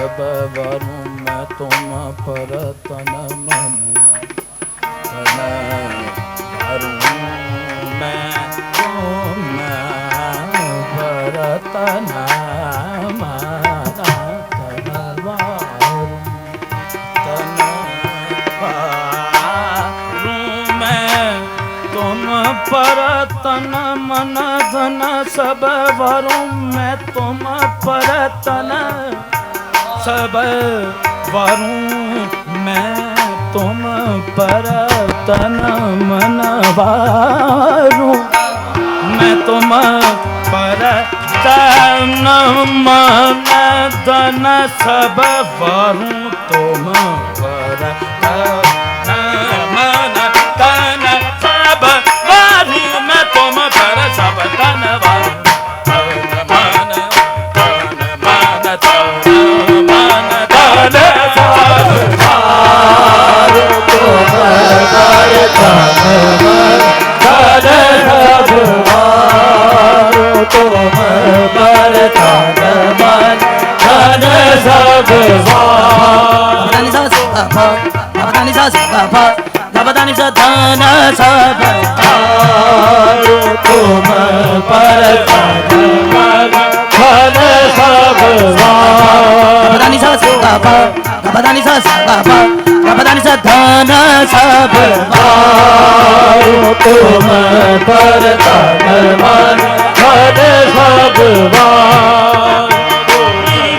सब वरूं मैं तुम पर तन मन धन वरूं मैं तुम पर तन मन धन वरूं मैं तुम पर तन मन धन सब वरूं मैं तुम पर तन सब वरूं मैं तुम पर तन मन वारूं मैं तुम पर तन मन धन सब वरूं तुम पर तन मन धन सब वरूं मैं तुम पर सब तन वरूं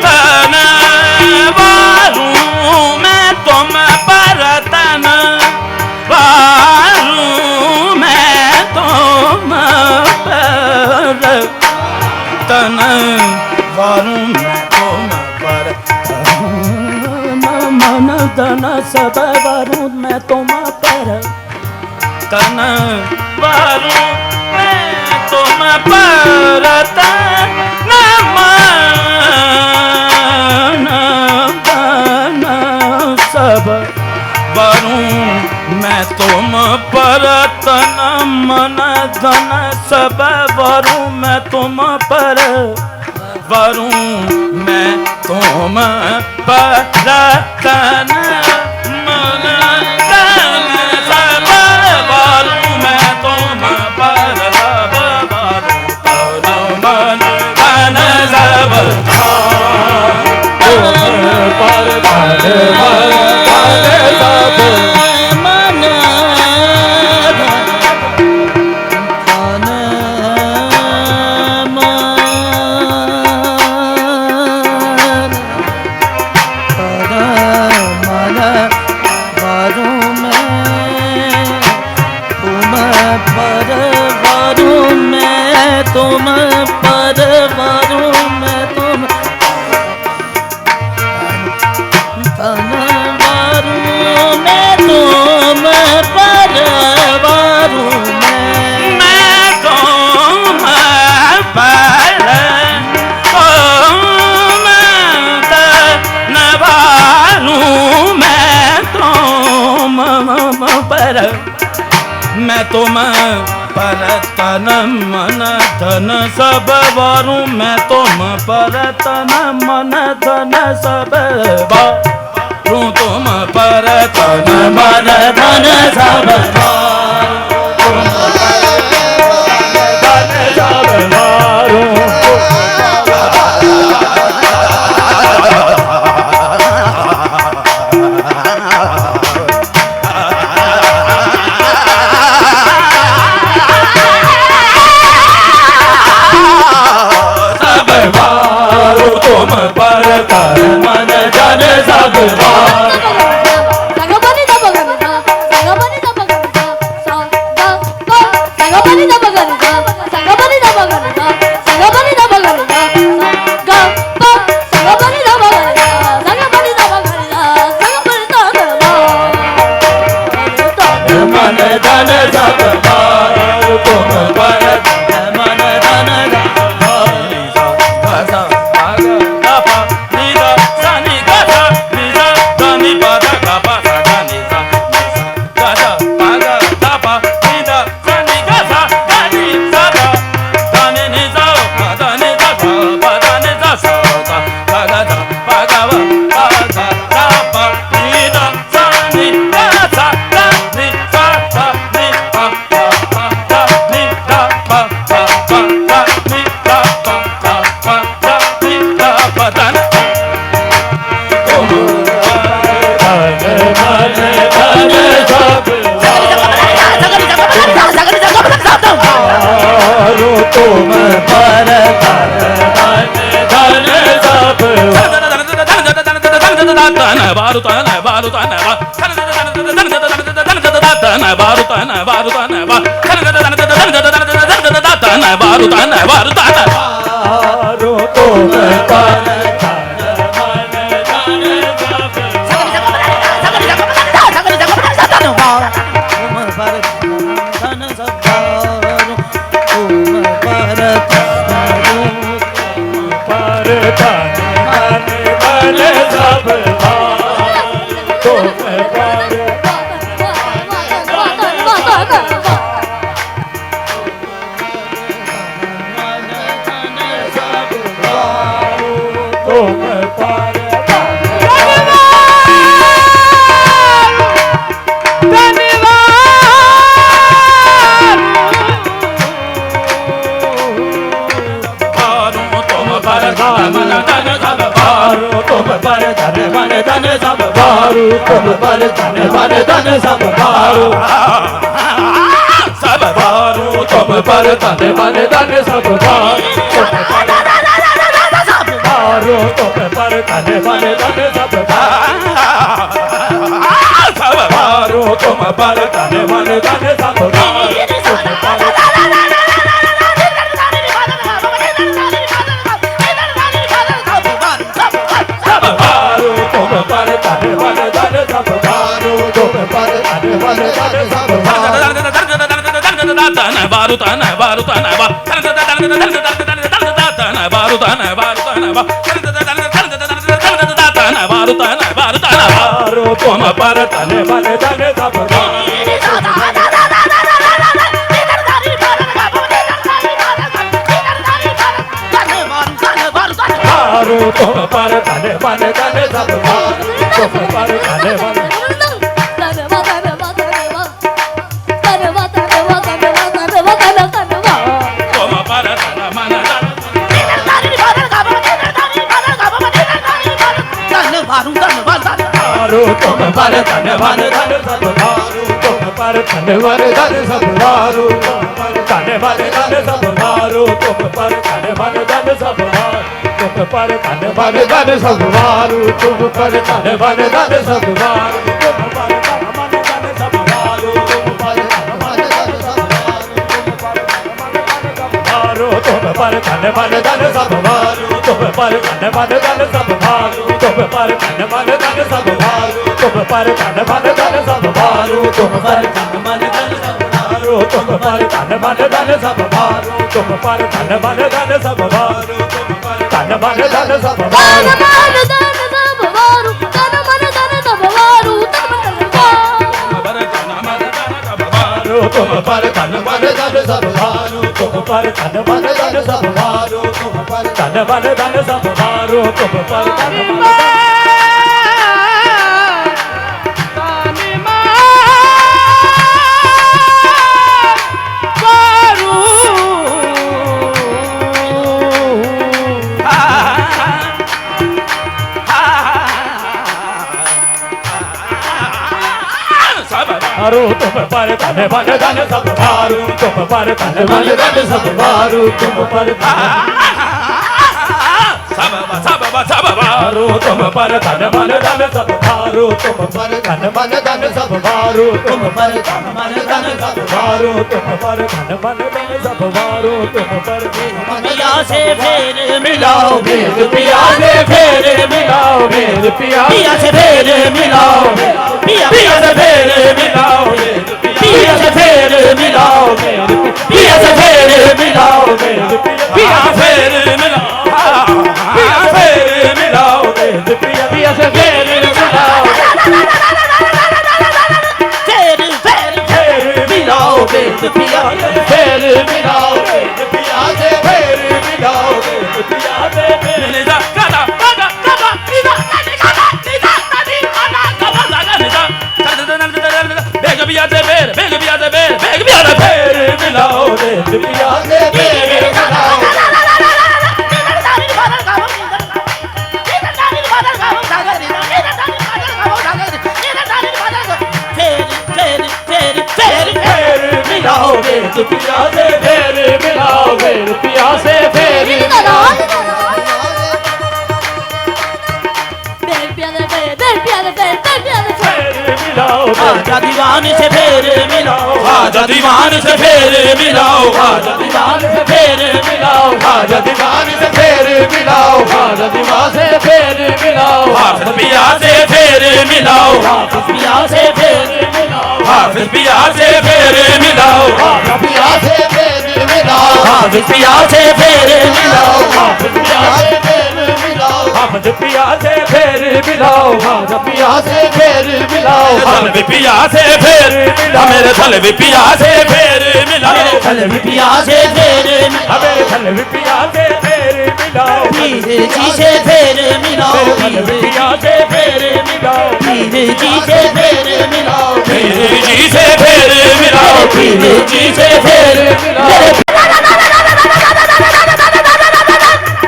तन वरूं मैं तुम पर मन धन सब वरूं मैं तुम पर तन वरूं मैं तुम पर तन मन धन सब वरूं मैं तुम पर तन मन धन सब वरूं मैं तुम पर वरूं मैं तुम पर तन मन धन सब वरूं मैं तुम पर वरूं मन धन सब पर तुम पर वरूं मैं तुम तन वरूं मैं तुम पर वरूं मैं तुम पर तन वरूं मैं तुम पर मैं तुम पर तन मन धन सब वरूं मैं तुम पर तन मन धन सब वरूं तुम पर तन मन धन सब तुम पर तन मन धन सब तुम पर धन धन सब धन बारू धन बारू धन बारू धन बारू तुम पर तुम पर धन धन सब भारू सब भारू तुम पर धन धन सब भारू तुम पर धन धन सब भारू तुम पर धन धन सब बारू तन बारू तन बारू तन बारू तुम पर तन मन धन सब बारू तुम पर तन मन धन सब तुम पर तन मन तुम पर धन धन सब भारू तुम पर धन धन सब भारू धन धन सब भारू तुम पर धन धन सब भारू तुम पर धन धन सब भारू तुम पर धन धन सब भारू तुम पर धन धन सब भारू तुम पर धन धन सब भारू तुम पर धन धन सब भारू तुम पर धन धन सब भारू तुम पर धन धन सब भारू तुम पर धन धन सब भारू तुम पर धन धन सब भारू तुम पर धन धन सब भारू तुम पर धन धन सब भारू तुम पर धन धन सब भारू तुम पर धन धन सब भारू तुम पर धन धन सब भारू तुम पर धन धन सब भारू तुम पर धन तुम पर धन धन सब भारू तुम पर धन धन सब भारू तुम पर सब भारू तुम पर धन धन सब भारू तुम पर धन धन सब भारू तुम पर धन धन सब भारू तुम पर धन धन सब भारू तुम पर पिया से फेर मिलाओ भेद पिया से फेर मिलाओ भेद पिया से फेर मिलाओ पिया से फेर मिलाओ पिया से फेर मिलाओ पिया से फेर मिलाओ पिया फेर मिलाओ पिया फेर मिलाओ पिया से फेर मिलाओ फेर मिलाओ पिया फेर मिलाओ पिया से फेर मिलाओ पिया से पिया से फेर पिया से फेर पिया से फेर मिलाओ पिया से फेर मिलाओ पिया से फेर मिलाओ खाजा दीवान से फिर मिलाओ, खाजा दीवान से फिर मिलाओ, खाजा दीवान से फिर मिलाओ, खाजा दीवान से फिर मिलाओ, खाजा दीवान से फिर मिलाओ, हाफिज पिया से फिर मिलाओ, हाफिज पिया से फिर मिलाओ, हाफिज पिया से फिर मिलाओ, हाफिज पिया से फिर मिलाओ, हाफिज पिया से फिर मिलाओ, हाफिज पिया से फिर मिलाओ, हाफिज पिया से फिर मिलाओ, हाफिज पिया से फिर मिलाओ, थलवी पिया से फिर मिलाओ, मेरे थलवी पिया से फिर मिलाओ, थलवी पिया से फिर मिलाओ, मेरे थलवी पिया से फिर मिलाओ, पीर जी से फिर मिलाओ, थलवी पिया से फिर मिलाओ, पीर जी से फिर मिलाओ, पीर जी से फिर मिलाओ, पीर जी से फिर मिलाओ,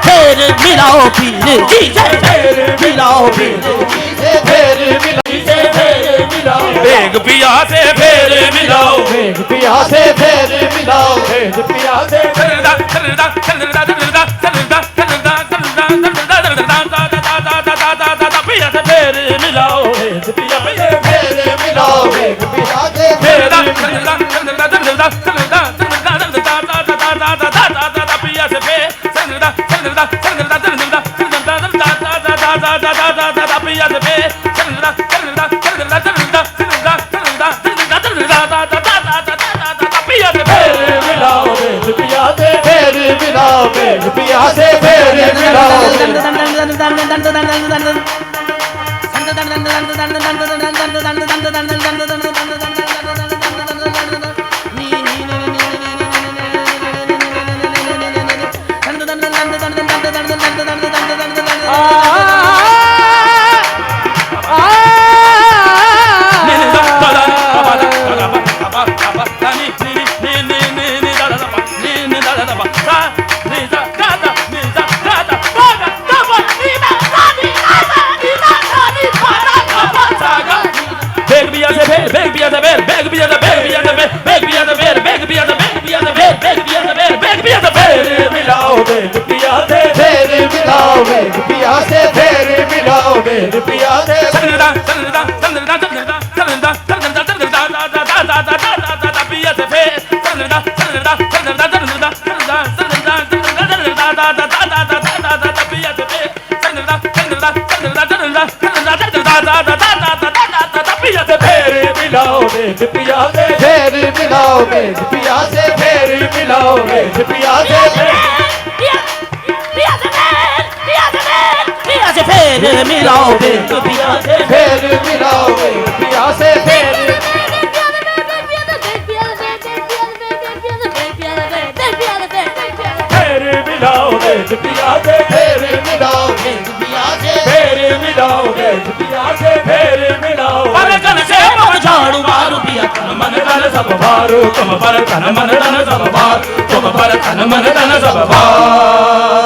फिर मिलाओ, पीर जी से फिर मिलाओ, पीर जी से फिर मिलाओ, बेग पिया से फिर मिलाओ, बेग पिया से फिर मिलाओ, बेग पिया से पिया से फिर मिलाओ, बेग पिया से फिर मिलाओ, बेग पिया से फिर पिया से फिर मिलाओ, पिया से फिर मिलाओ, बेग पिया से फिर मिलाओ, बेग पिया से फिर मिलाओ, बेग पिया से फिर मिलाओ, बेग पिया से फिर मिलाओ, बेग पिया से फिर मिलाओ, बेग पिया से फिर मिलाओ, बेग पिया से फिर मिलाओ, परगन से झाड़ू मारू पिया, मन धन सब भारू, तुम पर तन मन धन सब भार, तुम पर तन मन धन सब भार।